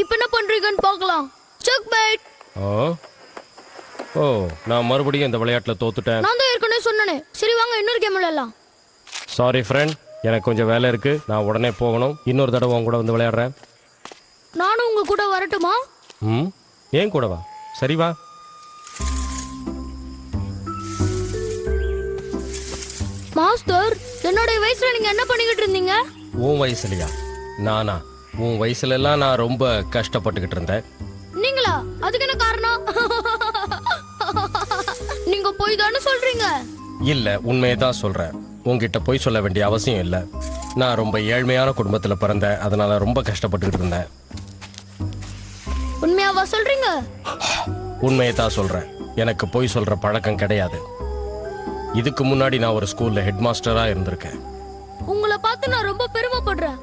இப்ப என்ன பண்றீங்கன்னு பார்க்கலாம். Check bad. ஓ, நான் மறுபடியும் இந்த விளையாட்டுல தோத்துட்டேன். நான் தான் ஏற்கனவே சொன்னனே. சரி வாங்க இன்னொரு கேம் விளையாடலாம். சாரி ஃப்ரெண்ட், எனக்கு கொஞ்சம் வேலை இருக்கு. நான் உடனே போகணும். இன்னொரு தடவை உங்க கூட வந்து விளையாடுறேன். நானும் உங்க கூட வரட்டுமா? ஏன் கூட வா. சரி வா. மாஸ்டர், என்னோட வயசுல நீங்க என்ன பண்ணிக்கிட்டு இருந்தீங்க? உன் வயசுலயா? நானா? உன் வயசுல எல்லாம் நான் ரொம்ப கஷ்டப்பட்டுக்கிட்டு இருந்தேன். நீங்களா? அதுக்கு என்ன காரணம்? நீங்க போய் தானே சொல்றீங்க. இல்ல, உண்மையை தான் சொல்றேன். உங்ககிட்ட போய் சொல்ல வேண்டிய அவசியம் இல்ல. நான் ரொம்ப ஏழ்மையான குடும்பத்துல பிறந்தேன். அதனால ரொம்ப கஷ்டப்பட்டுக்கிட்டு இருந்தேன். உண்மையாவா சொல்றீங்க? உண்மையை தான் சொல்றேன். எனக்கு போய் சொல்ற பழக்கம் கிடையாது. இதுக்கு முன்னாடி நான் ஒரு ஸ்கூல்ல ஹெட் மாஸ்டரா இருந்திருக்கேன். உங்களை பார்த்து நான் ரொம்ப பெருமைப்படுறேன்.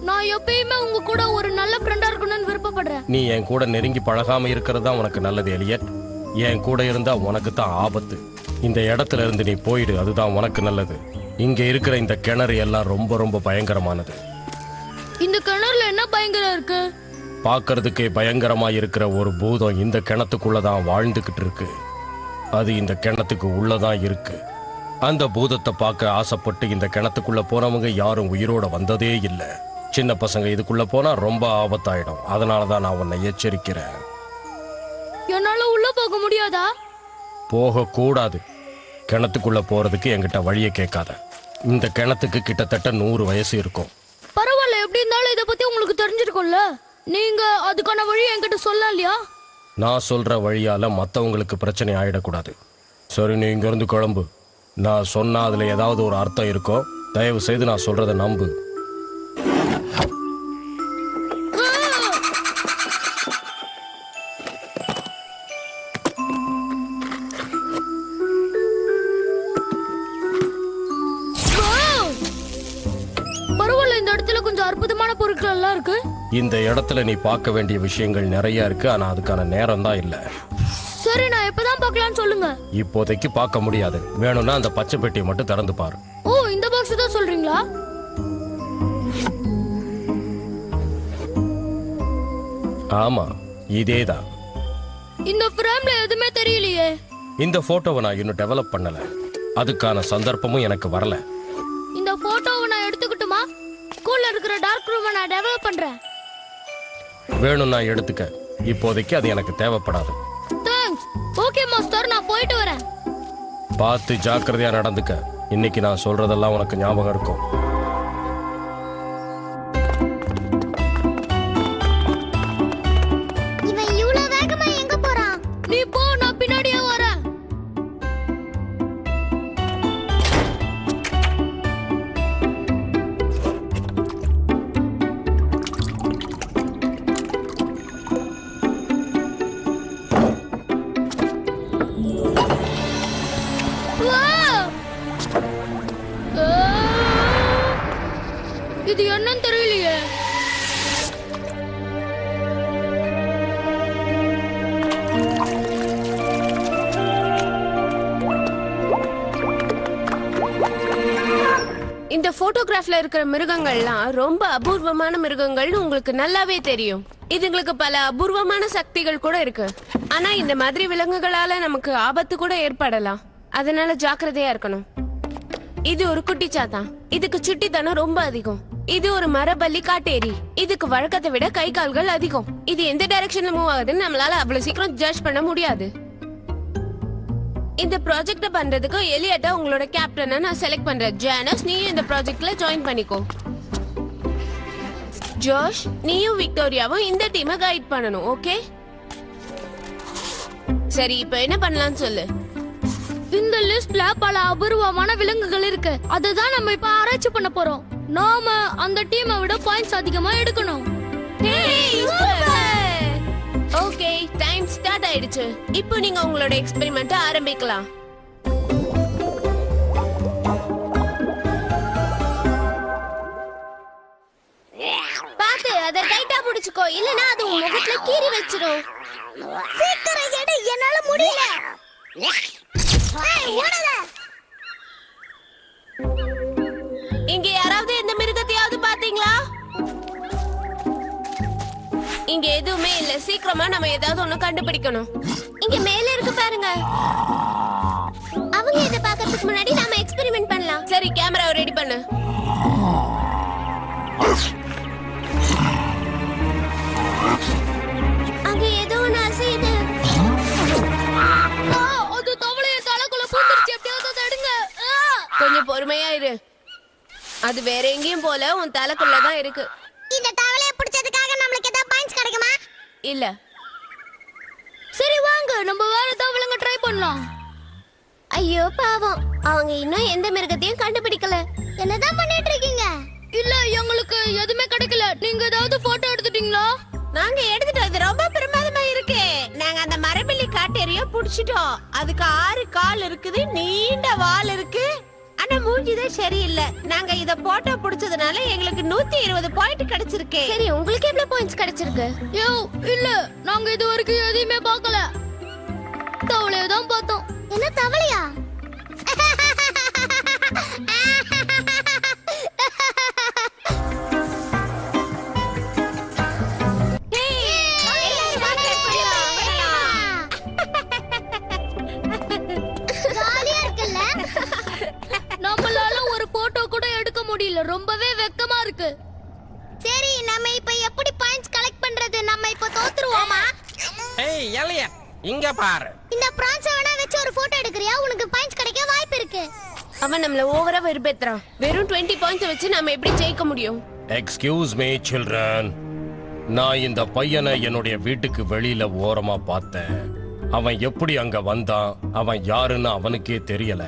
நான் எப்பயுமே உங்க கூட ஒரு நல்ல ஃப்ரெண்டா இருக்கணும்னு விருப்பப்படுறேன். நீ என் கூட நெருங்கி பழகாம இருக்கிறது தான் உனக்கு நல்லது எலியட். என் கூட இருந்தா உனக்கு தான் ஆபத்து. இந்த இடத்துல இருந்து நீ போயிடு, அதுதான் உனக்கு நல்லது. இங்க இருக்கிற இந்த கிணறு எல்லாம் ரொம்ப ரொம்ப பயங்கரமானது. இந்த கிணறுல என்ன பயங்கரம் இருக்கு? பார்க்கறதுக்கே பயங்கரமா இருக்கிற ஒரு பூதம் இந்த கிணத்துக்குள்ளதான் வாழ்ந்துகிட்டு இருக்கு. அது இந்த கிணத்துக்கு உள்ளதான் இருக்கு. அந்த பூதத்தை பார்க்க ஆசைப்பட்டு இந்த கிணத்துக்குள்ள போனவங்க யாரும் உயிரோட வந்ததே இல்லை. சின்ன பசங்க இதுக்குள்ள போனா ரொம்ப ஆபத்தாயிடும். அதனாலதான் நான் உன்னை எச்சரிக்கிறேன். என்னால உள்ள போக முடியாதா? போக கூடாது. கிணத்துக்குள்ள போறதுக்கு என்கிட்ட வழியை கேட்காத. இந்த கிணத்துக்கு கிட்டத்தட்ட 100 வயசு இருக்கும். பரவாயில்ல, எப்படி இருந்தாலும் இதை பத்தி உங்களுக்கு தெரிஞ்சிருக்கும்ல. நீங்க அதுக்கான வழி என்கிட்ட சொல்லலாம் இல்லையா? நான் சொல்ற வழியால மத்தவங்களுக்கு பிரச்சனை ஆயிடக்கூடாது. சரி, நீ இங்க இருந்து கிளம்பு. நான் சொன்னா அதுல ஏதாவது ஒரு அர்த்தம் இருக்கும். தயவு செய்து நான் சொல்றதை நம்பு. பரவாயில்ல, இந்த இடத்துல கொஞ்சம் அற்புதமான பொருட்கள் எல்லாம் இருக்கு. இந்த இடத்துல நீ பார்க்க வேண்டிய விஷயங்கள் நிறைய இருக்கு. ஆனா அதுக்கான நேரம் தான் இல்ல. சரி, நான் எப்பதான் பார்க்கலாம்னு சொல்லுங்க. இப்போதைக்கு பார்க்க முடியாது. வேணும்னா அந்த பச்சை பெட்டியை மட்டும் திறந்து பாரு. ஓ, இந்த பாக்ஸ் தான் சொல்றீங்களா? ஆமா, இதேதான். இந்த ஃப்ரேம்ல எதுவுமே தெரியலையே. இந்த போட்டோவை நான் இன்னும் டெவலப் பண்ணல. அதுக்கான சந்தர்ப்பமும் எனக்கு வரல. இந்த போட்டோவை நான் எடுத்துக்கிட்டுமா? ஸ்கூல்ல இருக்கிற டார்க் ரூமை நான் டெவலப் பண்றேன். வேணும்னா எடுத்துக்க. இப்போதைக்கு அது எனக்கு தேவைப்படாது. தேங்க்ஸ். ஓகே மாஸ்டர், நான் போயிட்டு வரேன். பார்த்து ஜாக்கிரதையா நடந்துக்க. இன்னைக்கு நான் சொல்றதெல்லாம் உனக்கு ஞாபகம் இருக்கும். இவன் இவ்வளவு வேகமா எங்க போறான்? நீ போ, நான் பின்னாடியே வரேன். இது என்னன்னு தெரியலையே. இந்த போட்டோகிராஃப்ல இருக்கிற மிருகங்கள்லாம் ரொம்ப அபூர்வமான மிருகங்கள்னு உங்களுக்கு நல்லாவே தெரியும். இதுங்களுக்கு பல அபூர்வமான சக்திகள் கூட இருக்கு. ஆனா இந்த மாதிரி விலங்குகளால நமக்கு ஆபத்து கூட ஏற்படலாம். அதனால ஜாக்கிரதையா இருக்கணும். இது ஒரு குட்டி சாத்தான். இதுக்கு சுட்டித்தனம் ரொம்ப அதிகம். இது ஒரு மரபல்லி காட்டேரி. இதுக்கு வழக்கத்தை விட கை கால்கள் அதிகம். இது எந்த டைரக்ஷன்ல மூவ் ஆகுதுன்னு நம்மளால அவ்வளவு சீக்கிரம் ஜட்ஜ் பண்ண முடியாது. இந்த ப்ராஜெக்ட பண்றதுக்கு எலியட்டா உங்களோட கேப்டனை நான் செலக்ட் பண்றேன். ஜானஸ், நீயும் இந்த ப்ராஜெக்ட்ல ஜாயின் பண்ணிக்கோ. ஜோஷ், நீயும் விக்டோரியாவும் இந்த டீமை கைட் பண்ணணும். ஓகே? சரி, இப்போ என்ன பண்ணலாம்னு சொல்லு. இந்த லிஸ்ட்ல பல அபூர்வமான விலங்குகள் இருக்கு. அதுதான் நம்ம இப்ப ஆராய்ச்சி பண்ண போறோம். நாம அந்த டீமை விட பாயிண்ட்ஸ் அதிகமா எடுக்கணும். ஓகே, டைம் ஸ்டார்ட் ஆயிடுச்சு. இப்போ நீங்க உங்களோட எக்ஸ்பெரிமெண்ட் ஆரம்பிக்கலாம். பாத்து அத டைட்டா புடிச்சுக்கோ, இல்லனா அது உன் முகத்துல கீறி வெச்சிரும். சீக்கிரம் எடு, என்னால முடியல. ஏய், ஓடாத. இங்க எதுவுமே இல்ல. சீக்கிரமா நம்ம ஏதாவது ஒண்ணு கண்டுபிடிக்கணும். இங்க மேல இருக்கு பாருங்க. அவங்க இத பார்க்கிறதுக்கு முன்னாடி நாம எக்ஸ்பெரிமெண்ட் பண்ணலாம். சரி, கேமராவை ரெடி பண்ணு. அங்க ஏதோ ஒண்ணு அசையுது. அது தவளைய தலைக்குள்ள பூந்துருச்சு. எப்படியாவது அதை எடுங்க. கொஞ்சம் பொறுமையா இரு. அது வேற எங்கேயும் போல, உன் தலைக்குள்ளதான் இருக்கு. இந்த தவளைய பிடிச்சதுக்காக நம்மளுக்கு ஏதாவது பாயிண்ட்ஸ் கிடைக்குமா? இல்ல. சரி வாங்க, நம்ம வேற தவளைங்க ட்ரை பண்ணலாம். ஐயோ பாவம், அவங்க இன்னும் எந்த மிருகத்தையும் கண்டுபிடிக்கல. என்னதான் பண்ணிட்டு இருக்கீங்க? இல்ல, எங்களுக்கு எதுவுமே கிடைக்கல. நீங்க ஏதாவது போட்டோ எடுத்துட்டீங்களா? நாங்க எடுத்துட்டோம். இது ரொம்ப பிரமாதமா இருக்கு. நாங்க அந்த மரபில்லி காட்டேரிய புடிச்சிட்டோம். அதுக்கு 6 கால் இருக்குது, நீண்ட வால் இருக்கு. ஆனா மூஞ்சிதான் சரியில்லை. நாங்க இத போட்டோ புடிச்சதுனால எங்களுக்கு 120 பாயிண்ட் கிடைச்சிருக்கு. சரி, உங்களுக்கு எவ்வளவு பாயிண்ட்ஸ் கிடைச்சிருக்கு? யோ, இல்ல, நாங்க இது வரைக்கும் எதையுமே பார்க்கல. தவளைய தான் பார்த்தோம். என்ன தவளையா? ஜாலியா இருக்குல்ல? நம்மளால ஒரு போட்டோ கூட எடுக்க முடியல. ரொம்பவே வெக்கமா இருக்கு. சரி, நம்ம இப்ப எப்படி பாயிண்ட்ஸ் கலெக்ட் பண்றது? நம்ம இப்ப தோத்துருவோமா? ஏய் எலியட், இங்க பாரு. இந்த பிரான்ஸ் வேணா வச்சு ஒரு போட்டோ எடுக்கறியா? உனக்கு பாயிண்ட்ஸ் கிடைக்க வாய்ப்பு இருக்கு. அவன் நம்மள ஓவரா வெறுப்பேத்துறான். வெறும் 20 பாயிண்ட்ஸ் வச்சு நம்ம எப்படி ஜெயிக்க முடியும்? எக்ஸ்கியூஸ் மீ சில்ட்ரன், நான் இந்த பையனை என்னுடைய வீட்டுக்கு வெளியில ஓரமா பார்த்தேன். அவன் எப்படி அங்க வந்தான், அவன் யாருன்னு அவனுக்கே தெரியல.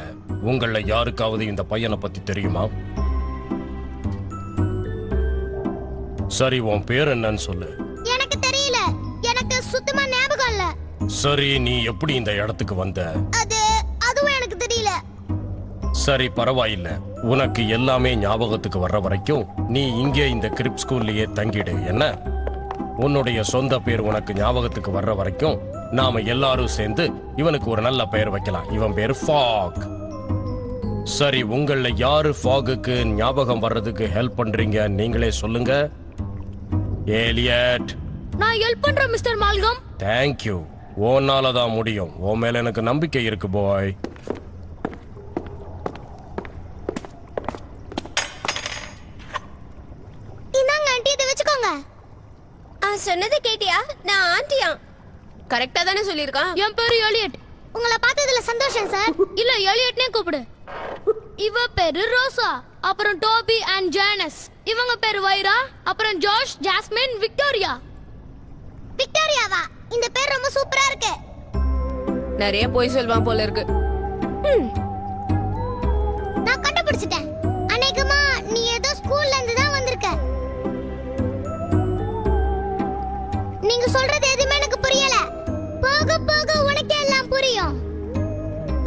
உங்கள யாருக்காவது இந்த பையனை பத்தி தெரியுமா? சரி, உன் பேர் என்னன்னு சொல்லு. எனக்கு தெரியல. எனக்கு சுத்தமா ஞாபகம் இல்ல. சரி, நீ எப்படி இந்த இடத்துக்கு வந்த? அதுவும் எனக்கு தெரியல. சரி, பரவாயில்ல. உனக்கு எல்லாமே ஞாபகத்துக்கு வர்ற வரைக்கும் நீ இங்கே இந்த கிரிப் ஸ்கூல்லயே தங்கிடு. என்ன, உன்னுடைய சொந்த பேர் உனக்கு ஞாபகத்துக்கு வர்ற வரைக்கும் நாம எல்லாரும் சேர்ந்து இவனுக்கு ஒரு நல்ல பெயர் வைக்கலாம். இவன் பேர் ஃபாக். சரி, உங்கள யாரு ஃபாகுக்கு ஞாபகம் வர்றதுக்கு ஹெல்ப் பண்றீங்க? நீங்களே சொல்லுங்க. எலியட். நான் ஹெல்ப் பண்றேன் மிஸ்டர் மால்கம். தேங்க்யூ. உன்னால தான் முடியும். உன் மேல எனக்கு நம்பிக்கை இருக்கு பாய். இந்தாங்க ஆண்டி, இதை வச்சுக்கோங்க. சொன்னதை கேட்டியா? நான் ஆண்டியா? கரெக்டா தானே சொல்லிருக்கான்? என் பேரு எலியட். உங்களை பார்த்ததுல சந்தோஷம் சார். இல்ல, எலியட்னே கூப்பிடு. இவ பேரு ரோசா, அப்புறம் டோபி அண்ட் ஜானஸ். இவங்க பேரு வைரா, அப்புறம் ஜாஷ், ஜாஸ்மின், விக்டோரியா. விக்டோரியாவா? இந்த பேர் ரொம்ப சூப்பரா இருக்கு. நிறைய போய் சொல்வான் போல இருக்கு. நான் கண்டுபிடிச்சிட்டேன். அநேகமா நீ ஏதோ ஸ்கூல்ல இருந்து தான் வந்திருக்க. நீங்க சொல்றது எதுவுமே எனக்கு புரியல. போக போக உனக்கே எல்லாம் புரியும்.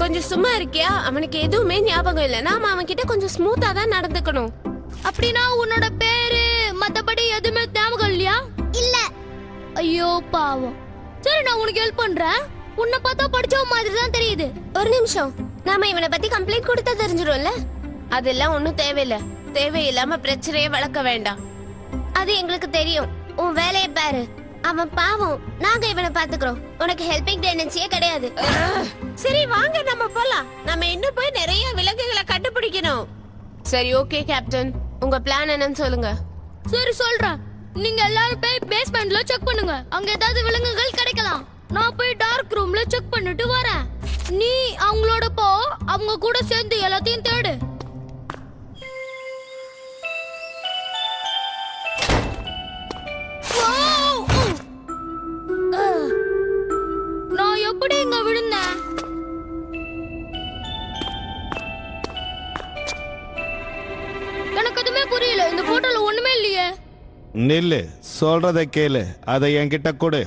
கொஞ்சம் சும்மா இருக்கியா? அவனுக்கு எதுவுமே ஞாபகம் இல்ல. நாம அவன் கிட்ட கொஞ்சம் ஸ்மூத்தா தான் நடந்துக்கணும். அப்படின்னா உன்னோட பேரு மத்தபடி எதுவுமே ஞாபகம் இல்லையா? இல்ல. ஐயோ பாவம். சரி, நான் உனக்கு ஹெல்ப் பண்றேன். உன்னை பார்த்தா படிச்ச மாதிரி தான் தெரியுது. ஒரு நிமிஷம். நாம இவனை பத்தி கம்ப்ளைண்ட் கொடுத்தா தெரிஞ்சிடும்ல? அதெல்லாம் ஒண்ணும் தேவையில்ல. தேவையில்லாம பிரச்சனையே வளர்க்க வேண்டாம். அது எங்களுக்கு தெரியும். உன் வேலையை பாரு. அவன் பாவம். நாங்க இவனை பாத்துக்கிறோம். உனக்கு ஹெல்பிங் டெண்டன்சியே கிடையாது. சரி வாங்க, நம்ம போலாம். நம்ம இன்னும் போய் நிறைய விலங்குகளை கண்டுபிடிக்கணும். சரி, ஓகே கேப்டன். உங்க பிளான் என்னன்னு சொல்லுங்க. சரி, சொல்றேன். நீங்க எல்லாரும் போய் பேஸ்மெண்ட்ல செக் பண்ணுங்க. அங்க ஏதாவது விலங்குகள் கிடைக்கலாம். நான் போய் டார்க் ரூம்ல செக் பண்ணிட்டு வரேன். நீ அவங்களோட போ. அவங்க கூட சேர்ந்து எல்லாத்தையும் தேடு. நான் எப்படி இங்க விழுந்தேன்? எனக்கு எதுவுமே புரியல. இந்த போட்டோல ஒண்ணுமே இல்லையே. நில்லு, சொல்றதை கேளு. அதை என்கிட்ட கொடு.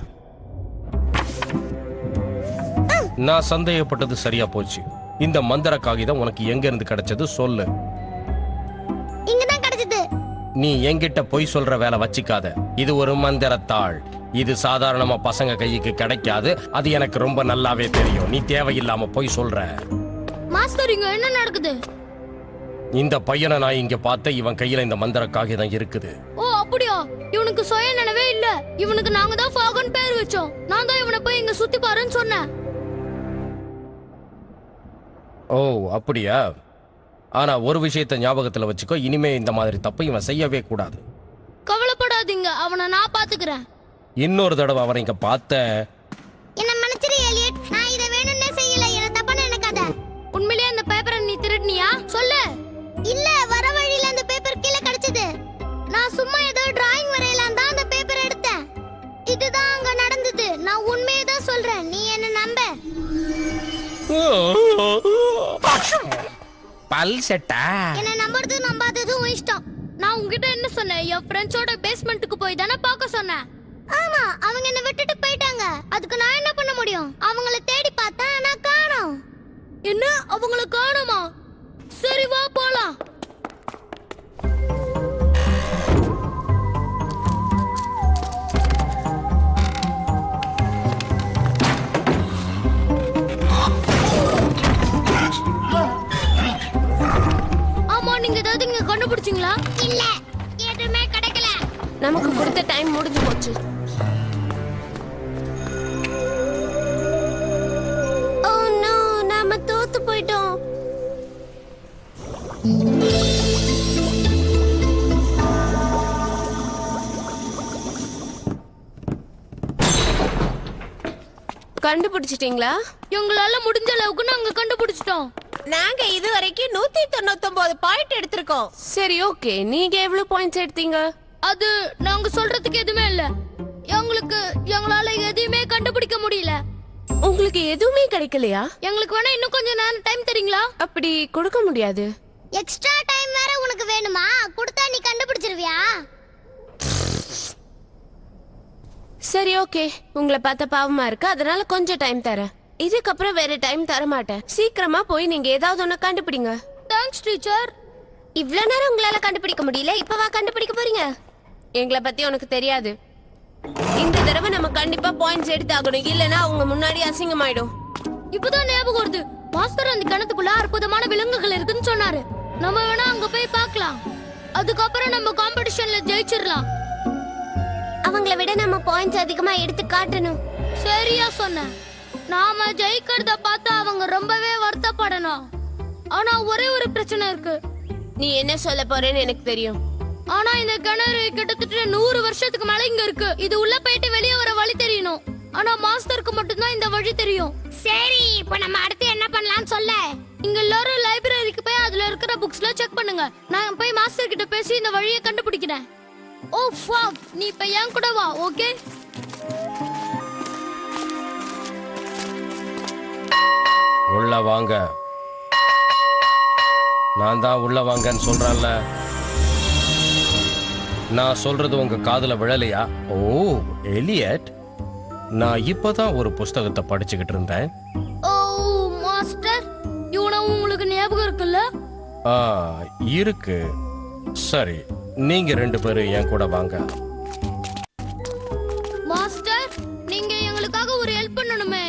நான் சந்தேகப்பட்டது சரியா போச்சு. இந்த மந்திர காகிதம் உனக்கு எங்க இருந்து கிடைச்சது சொல்லு. இங்கதான் கிடைச்சது. நீ என்கிட்ட பொய் சொல்ற வேலை வச்சுக்காத. இது ஒரு மந்திரத்தாள். இது சாதாரணமா பசங்க கைக்கு கிடைக்காது. அது எனக்கு ரொம்ப நல்லாவே தெரியும். நீ தேவையில்லாம பொய் சொல்ற. மாஸ்டர், இங்க என்ன நடக்குது? இந்த பையனை நான் இங்க பார்த்த. இவன் கையில இந்த மந்திர காகிதம் இருக்குது. ஓ, அப்படியா? இவனுக்கு சுய நினைவே இல்ல. இவனுக்கு நாங்க தான் ஃபாகன் பேர் வச்சோம். நான் தான் இவனை போய் இங்க சுத்தி பாருன்னு சொன்னேன். ஓ அப்படியா? ஆனா ஒரு விஷயத்தை ஞாபகத்துல வச்சுக்கோ, இனிமே இந்த மாதிரி தப்பு இவன் செய்யவே கூடாது. கவலைப்படாதீங்க, அவனை நான் பாத்துக்கிறேன். இன்னொரு தடவை அவனை இங்க பார்த்த என்ன மன்னிச்சிரு எலியட், நான் இத வேணும்னே செய்யல, என்ன தப்பா நினைக்காத. உண்மையிலேயே அந்த பேப்பரை நீ திருடினியா? சொல்லு. இல்ல, வர வழியில அந்த பேப்பர் கீழே கிடைச்சது. நான் சும்மா ஏதோ டிராயிங் வரையலாம் தான் அந்த பேப்பர் எடுத்தேன். இதுதான் அங்க நடந்தது. நான் உண்மையை தான் சொல்றேன், நீ என்ன நம்ப. பல் செட்டா? என்ன நம்புறது நம்பாதது உன் இஷ்டம். நான் உன்கிட்ட என்ன சொன்னேன்? என் ஃப்ரெண்ட்ஸோட பேஸ்மெண்ட்டுக்கு போய் தானே பார்க்க சொன்னேன். ஆமா, அவங்க என்ன விட்டுட்டு போயிட்டாங்க. அதுக்கு நான் என்ன பண்ண முடியும்? அவங்கள தேடி பார்த்தேன், நான் காணோம். என்ன, அவங்கள காணுமா? சரி வா போலாம். ஆமா, நீங்க ஏதாவது இங்க கண்டுபிடிச்சீங்களா? இல்ல, எதுவுமே கிடைக்கல. நமக்கு கொடுத்த டைம் முடிஞ்சு போச்சு. ஓ நோ, நாம தோத்து போயிட்டோம். கண்டுபிடிச்சிட்டீங்களா? எங்களால முடிஞ்ச அளவுக்கு நாங்க கண்டுபிடிச்சிட்டோம். நாங்க இதுவரைக்கும் 199 பாயிண்ட் எடுத்திருக்கோம். சரி, ஓகே. நீங்க எவ்வளவு பாயிண்ட்ஸ் எடுத்தீங்க? அது நாங்க சொல்றதுக்கு எதுவுமே இல்ல. எங்களால எதையுமே கண்டுபிடிக்க முடியல. உங்களுக்கு எதுவுமே கிடைக்கலையா? எங்களுக்கு வேணா இன்னும் கொஞ்சம் நேரம் டைம் தரீங்களா? அப்படி கொடுக்க முடியாது. எக்ஸ்ட்ரா டைம் வேற உனக்கு வேணுமா? கொடுத்தா நீ கண்டுபிடிச்சிருவியா? சரி, ஓகே. உங்களை பார்த்த பாவமா இருக்கு, அதனால கொஞ்சம் டைம் தரேன். இதுக்கப்புறம் வேற டைம் தர மாட்டேன். சீக்கிரமா போய் நீங்க ஏதாவது ஒண்ணு கண்டுபிடிங்க. Thanks teacher. இவ்ளோ நேரம் உங்களால கண்டுபிடிக்க முடியல, இப்பவா கண்டுபிடிக்க போறீங்க? எங்களை பத்தி உனக்கு தெரியாது. இந்த தடவை நம்ம கண்டிப்பா பாயிண்ட்ஸ் எடுத்தாகணும், இல்லனா அவங்க முன்னாடி அசிங்கமாயிடும். இப்பதான் ஞாபகம் வருது. மாஸ்டர் அந்த கிணத்துக்குள்ள அற்புதமான விலங்குகள் இருக்குன்னு சொன்னாரு. நம்ம வேணா அங்க போய் பார்க்கலாம். அதுக்கப்புறம் நம்ம காம்படிஷன்ல ஜெயிச்சிடலாம். அவங்கள விட நம்ம பாயிண்ட்ஸ் அதிகமா எடுத்து காட்டணும். சரியா சொன்ன. நாம ஜெயிக்கிறத பார்த்தா அவங்க ரொம்பவே வருத்தப்படணும். ஆனா ஒரே ஒரு பிரச்சனை இருக்கு. நீ என்ன சொல்ல போறேன்னு எனக்கு தெரியும். ஆனா இந்த கிணறு கிட்டத்தட்ட 100 வருஷத்துக்கு மேல இங்க இருக்கு. இது உள்ள போயிட்டு வெளியே வர வழி தெரியணும். ஆனா மாஸ்டருக்கு மட்டும்தான் இந்த வழி தெரியும். சரி, இப்போ நம்ம அடுத்து என்ன பண்ணலாம்னு சொல்ல. இங்க எல்லாரும் லைப்ரரிக்கு போய் அதுல இருக்கிற புக்ஸ்ல செக் பண்ணுங்க. நான் போய் மாஸ்டர் கிட்ட பேசி இந்த வழியை கண்டுபிடிக்கிறேன். ஓ ஃபாக், நீ இப்ப என் கூட வா. ஓகே, உள்ள வாங்க. நான் தான் உள்ள வாங்கன்னு சொல்றேன்ல. நான் சொல்றது உங்க காதுல விழலையா? ஓ எலியட், நான் இப்பதான் ஒரு புஸ்தகத்தை படிச்சுக்கிட்டு இருந்தேன். ஓ மாஸ்டர், இவனை உங்களுக்கு ஞாபகம் இருக்குல்ல? ஆ இருக்கு. சரி, நீங்க 2 பேரும் என் கூட வாங்க. மாஸ்டர், நீங்க எங்களுக்காக ஒரு ஹெல்ப் பண்ணணுமே.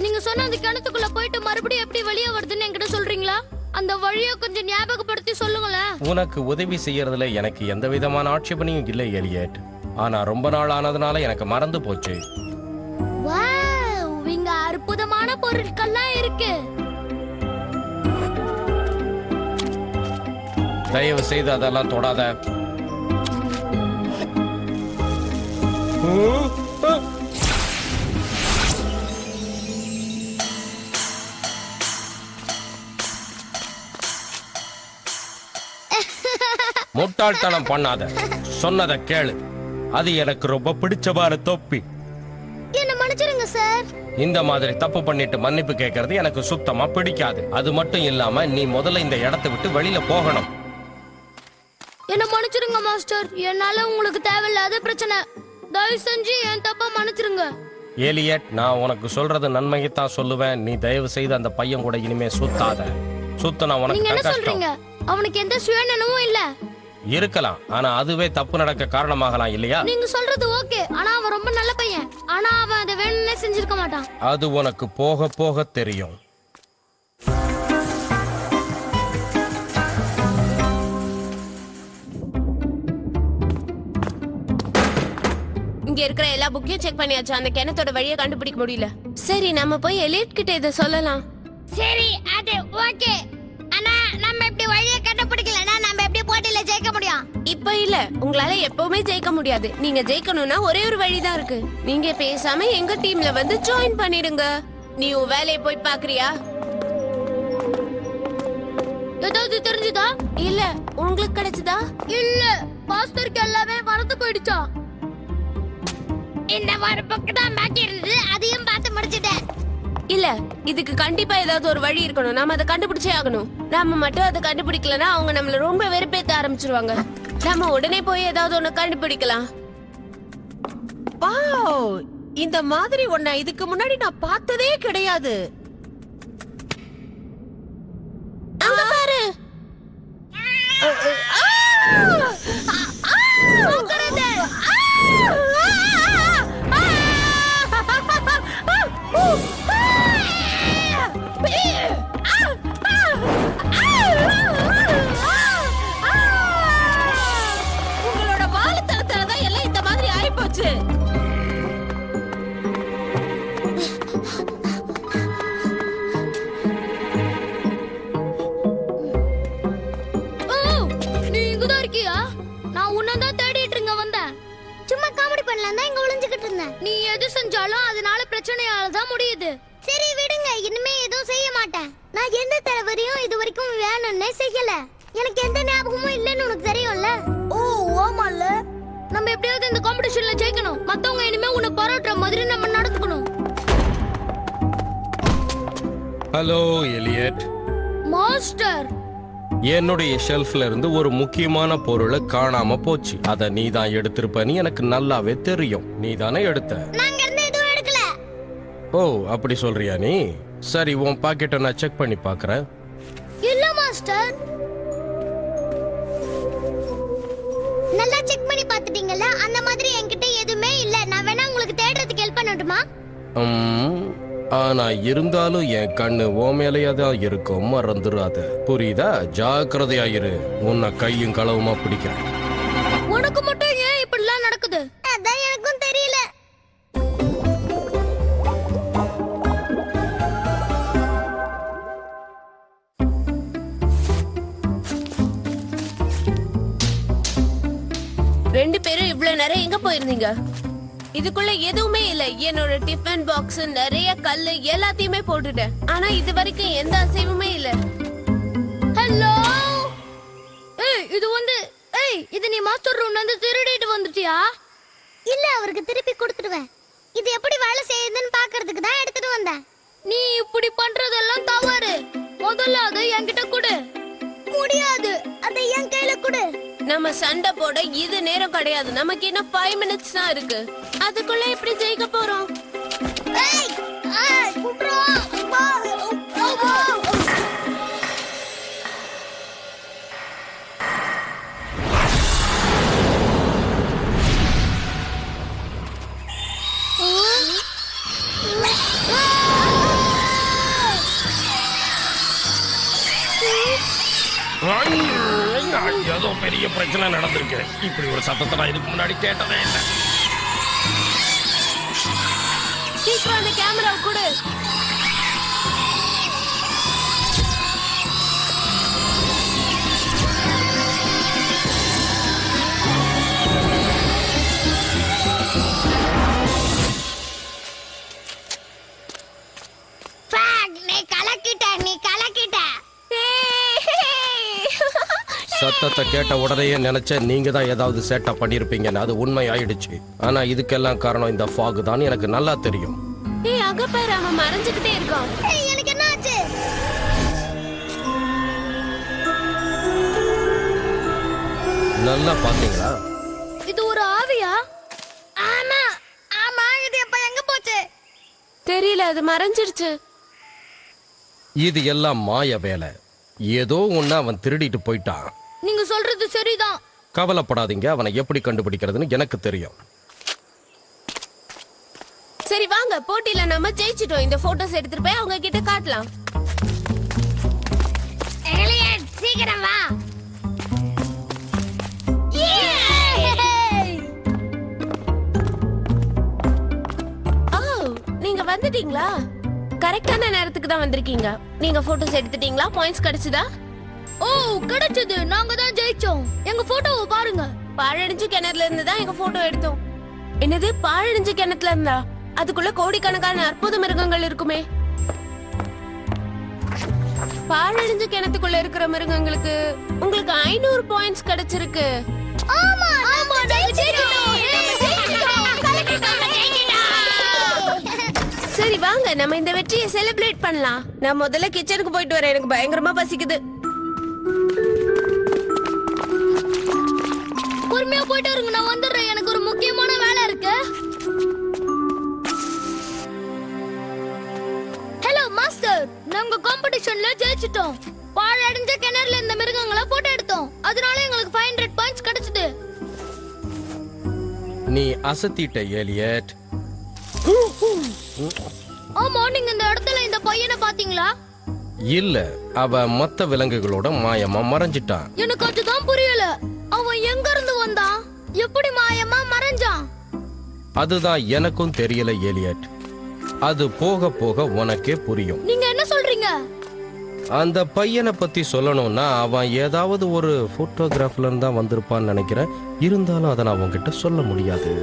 நீங்க சொன்ன அந்த கிணத்துக்குள்ள போயிட்டு மறுபடியும் எப்படி வெளியே வருதுன்னு என்கிட்ட சொல்றீங்களா? அந்த வழியை கொஞ்சம் ஞாபகப்படுத்தி சொல்லுங்களேன். உனக்கு உதவி செய்யறதுல எனக்கு எந்த விதமான ஆட்சேபனையும் இல்லை எலியட். ஆனா ரொம்ப நாள் ஆனதுனால எனக்கு மறந்து போச்சு. வாவ், இங்க அற்புதமான பொருட்கள்லாம் இருக்கு. தயவு செய்து அதெல்லாம் தொடாத. முட்டாள்தனம் பண்ணாத. சொன்னதை கேளு. அது எனக்கு ரொம்ப பிடிச்சமான தொப்பி. என்ன மன்னிச்சிருங்க சார். இந்த மாதிரி தப்பு பண்ணிட்டு மன்னிப்பு கேட்கறது எனக்கு சுத்தமா பிடிக்காது. அது மட்டும் இல்லாம நீ முதல்ல இந்த இடத்தை விட்டு வெளியில போகணும். என்ன மன்னிச்சிருங்க மாஸ்டர், என்னால உங்களுக்கு தேவையில்லாத பிரச்சனை. தயவு செஞ்சு என் தப்பா மன்னிச்சிருங்க. எலியட், நான் உனக்கு சொல்றது நன்மையைத்தான் சொல்லுவேன். நீ தயவு செய்து அந்த பையன் கூட இனிமே சுத்தாத. சுத்தனா நீங்க உனக்கு என்ன கஷ்டம் சொல்றீங்க? அவனுக்கு எந்த சுயநலமும் இல்ல. இருக்கலாம், ஆனா அதுவே தப்பு நடக்க காரணமாகலாம் இல்லையா? நீங்க சொல்றது ஓகே, ஆனா அவன் ரொம்ப நல்ல பையன். ஆனா அவன் அதை வேணும்னே செஞ்சிருக்க மாட்டான். அது உனக்கு போக போக தெரியும். இருக்கிற எல்லா புக்கையும் செக் பண்ணியாச்சு. அந்த கிணத்தோட வழியை கண்டுபிடிக்க முடியல. சரி, நம்ம போய் எலியட் கிட்ட இதை சொல்லலாம். சரி அது ஓகே. ஆனா நம்ம இப்படி வழியை கண்டுபிடிக்கலனா நம்ம எப்படி போட்டியில ஜெயிக்க முடியும்? இப்ப இல்ல, உங்களால எப்பவுமே ஜெயிக்க முடியாது. நீங்க ஜெயிக்கணும்னா ஒரே ஒரு வழிதான் இருக்கு. நீங்க பேசாம எங்க டீம்ல வந்து ஜாயின் பண்ணிடுங்க. நீ உன் வேலையை போய் பாக்குறியா? ஏதாவது தெரிஞ்சுதா? இல்ல, உங்களுக்கு கிடைச்சதா? இல்ல, மாஸ்டருக்கு எல்லாமே மறந்து போயிடுச்சா? இந்த ஒரு புக் தான் பாக்கி இருந்தது, அதையும் பார்த்து முடிச்சிட்டேன். இல்ல, இதுக்கு கண்டிப்பா ஏதாவது ஒரு வழி இருக்கணும். நாம அதை கண்டுபிடிச்சே ஆகணும். நாம மட்டும் அதை கண்டுபிடிக்கலனா அவங்க நம்மள ரொம்ப வெறுப்பேத்த ஆரம்பிச்சிருவாங்க. நாம உடனே போய் ஏதாவது ஒண்ணு கண்டுபிடிக்கலாம். வாவ், இந்த மாதிரி ஒன்ன இதுக்கு முன்னாடி நான் பார்த்ததே கிடையாது. அங்க பாரு. உங்களோட வாழத்தனத்தால தான் எல்லாம் இந்த மாதிரி ஆயிப்போச்சு. ஓ, நீ இங்கதான் இருக்கியா? நான் உன்னதான் தேடிட்டு இருங்க வந்தேன். சும்மா காமெடி பண்ணலாம் தான் இங்க ஒளிஞ்சுக்கிட்டு இருந்தேன். நீ எது செஞ்சாலும் அதனால பிரச்சனையால தான் முடியுது. சரி விடுங்க, இனிமே எதுவும் செய்ய மாட்டேன். நான் எந்த தலைவரையும் இது வரைக்கும் வேணும்னே செய்யல. எனக்கு எந்த ஞாபகமும் இல்லைன்னு உனக்கு தெரியும்ல. ஓ ஆமால, நம்ம எப்படியாவது இந்த காம்படிஷன்ல ஜெயிக்கணும். மத்தவங்க இனிமே உன்னை பாராட்டுற மாதிரி நம்ம நடந்துக்கணும். Hello Eliot. மாஸ்டர், என்னுடைய ஷெல்ஃப்ல இருந்து ஒரு முக்கியமான பொருளை காணாம போச்சு. அத நீ தான் எடுத்திருப்பன்னு எனக்கு நல்லாவே தெரியும். நீ தானே எடுத்த? நாங்க இருந்து எதுவும் எடுக்கல. ஓ, அப்படி சொல்றியா நீ? சரி, உன் பாக்கெட்டை நான் செக் பண்ணி பார்க்கறேன். இல்ல மாஸ்டர். நல்லா செக் பண்ணி பார்த்துட்டீங்கல்ல? அந்த மாதிரி என்கிட்ட எதுவுமே இல்ல. நான் வேணா உங்களுக்கு தேடுறதுக்கு ஹெல்ப் பண்ணட்டுமா? ஆனா இருந்தாலும் என் கண்ணு ஓ மேலேயே தான் இருக்கும், மறந்துடாத. புரியுதா? ஜாக்கிரதையா இரு. உன்னை கையும் களவுமா பிடிக்கிறேன். உனக்கு மட்டும் ஏன் இப்படிலாம் நடக்குது? அதான் எனக்கும் தெரியல. ரெண்டு பேரும் இவ்வளவு நேரம் எங்க போயிருந்தீங்க? இதுக்குள்ள எதுவுமே இல்ல. என்னோட டிஃபன் பாக்ஸ், நிறைய கல்லு எல்லாத்தையுமே போட்டுட்டேன். ஆனா இது வரைக்கும் எந்த அசைவுமே இல்ல. ஹலோ. இது நீ மாஸ்டர் ரூம்ல இருந்து திருடிட்டு வந்துட்டியா? இல்ல, அவருக்கு திருப்பி கொடுத்துடுவேன். இது எப்படி வேலை செய்யுதுன்னு பாக்குறதுக்கு தான் எடுத்துட்டு வந்தேன். நீ இப்படி பண்றதெல்லாம் தவறு. முதல்ல அதை என்கிட்ட கொடு. முடியாது, அதை என் கையில கொடு. நம்ம சண்டை போட இது நேரம் கிடையாது. நமக்கு இன்னும் 5 மினிட்ஸ் தான் இருக்கு. அதுக்குள்ள எப்படி ஜெயிக்க போறோம்? ஏய், ஏய், குட்ரா. அப்பா, அப்பா. ஏதோ பெரிய பிரச்சனை நடந்திருக்கு. இப்படி ஒரு சத்தத்தை நான் இதுக்கு முன்னாடி கேட்டதே இல்லை. சீக்கிரம் அந்த கேமரா கொடு. நீ கலக்கிட்ட. சத்தத்தை கேட்ட உடனே நினைச்சேன் நீங்க தான் ஏதாவது சேட்டா பண்ணிருப்பீங்கன்னு. அது உண்மை ஆயிடுச்சு. ஆனா இதுக்கெல்லாம் காரணம் இந்த ஃபாக் தான், எனக்கு நல்லா தெரியும். ஏய், அங்க பாரு, அவன் மறைஞ்சுக்கிட்டே இருக்கான். ஏய், எனக்கு என்ன ஆச்சு? நல்லா பாத்தீங்களா? இது ஒரு ஆவியா? ஆமா ஆமா, இது எப்ப எங்க போச்சு? தெரியல, அது மறைஞ்சிருச்சு. இது எல்லாம் மாய வேலை. ஏதோ ஒண்ணு அவன் திருடிட்டு போயிட்டான். நீங்க சொல்றது சரிதான். கவலைப்படாதீங்க, அவனை எப்படி கண்டுபிடிக்கிறதுன்னு எனக்கு தெரியும். சரி வாங்க, போட்டியில நம்ம ஜெயிச்சிட்டோம். இந்த போட்டோஸ் எடுத்துட்டு போய் அவங்க கிட்ட காட்டலாம். எலியட், சீக்கிரம் வா. கரெக்டான நேரத்துக்கு தான் வந்திருக்கீங்க. நீங்க போட்டோஸ் எடுத்துட்டீங்களா? பாயிண்ட்ஸ் கிடைச்சதா? ஓ கிடைச்சது. நாங்க தான் ஜெயிச்சோம். எங்க போட்டோவை பாருங்க. பாழடைஞ்ச கிணறுல இருந்து தான் எங்க போட்டோ எடுத்தோம். என்னது பாழடைஞ்ச கிணத்துல இருந்தா? அதுக்குள்ள கோடிக்கணக்கான அற்புத மிருகங்கள் இருக்குமே. பாழடைஞ்ச கிணத்துக்குள்ள இருக்கிற மிருகங்களுக்கு உங்களுக்கு 500 பாயிண்ட்ஸ் கிடைச்சிருக்கு. ஆமா ஆமா, நாங்க ஜெயிச்சிட்டோம். சரி வாங்க நம்ம இந்த வெற்றியை செலிப்ரேட் பண்ணலாம். நான் முதல்ல கிச்சனுக்கு போயிட்டு வரேன். எனக்கு பயங்கரமா பசிக்குது. பொறுமையா போயிட்டு இருங்க, நான் வந்துடுறேன். எனக்கு ஒரு முக்கியமான வேலை இருக்கு. ஹலோ மாஸ்டர், நாங்க காம்படிஷன்ல ஜெயிச்சிட்டோம். பாழடைஞ்ச கிணறுல இந்த மிருகங்களை போட்டோ எடுத்தோம். அதனால எங்களுக்கு 500 பாயிண்ட்ஸ் கிடைச்சது. நீ அசத்திட்ட ஏலியட். ஆமா, நீங்க இந்த இடத்துல இந்த பையனை பாத்தீங்களா? இல்ல, அவ மத்த விலங்குகளோட மாயமா மறைஞ்சிட்டான். எனக்கு அதுதான் புரியல. அவன் எங்க இருந்து வந்தான்? எப்படி மாயமா மறைஞ்சான்? அதுதான் எனக்கும் தெரியல ஏலியட். அது போக போக உனக்கே புரியும். நீங்க என்ன சொல்றீங்க? அந்த பையனை பத்தி சொல்லணும்னா அவன் ஏதாவது ஒரு போட்டோகிராஃப்ல இருந்தா வந்திருப்பான்னு நினைக்கிறேன். இருந்தாலும் அதை நான் உன்கிட்ட சொல்ல முடியாது.